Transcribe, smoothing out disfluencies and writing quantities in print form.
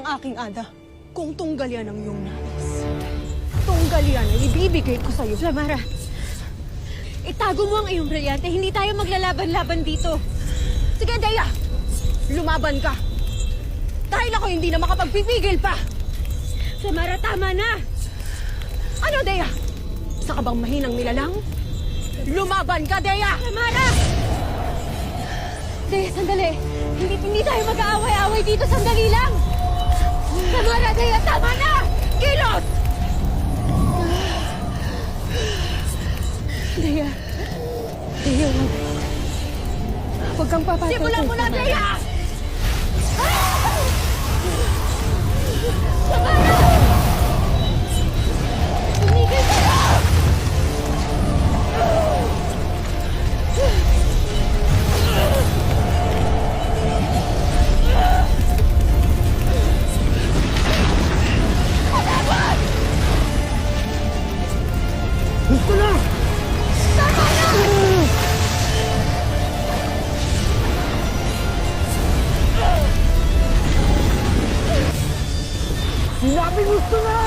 ng aking ada. Kung tunggal yan ang iyong nais, tunggal yan ay ibibigay ko sa'yo. Flamara, itago mo ang iyong brilyante. Hindi tayo maglalaban-laban dito. Sige, Dea! Lumaban ka! Dahil ako hindi na makapagpipigil pa! Flamara, tama na! Ano, Dea? Isa ka bang mahinang nilalang? Lumaban ka, Dea! Flamara! Dea, sandali. Hindi tayo mag-aaway-aaway dito. Sandali lang! Flamara, Dea, tama na! Kilos! Dea. Dea, huwag kang papatay. Simulan mo na, Dea! Flamara! Tumigil ka na! Gusto na! Tama na! Sinabi gusto na!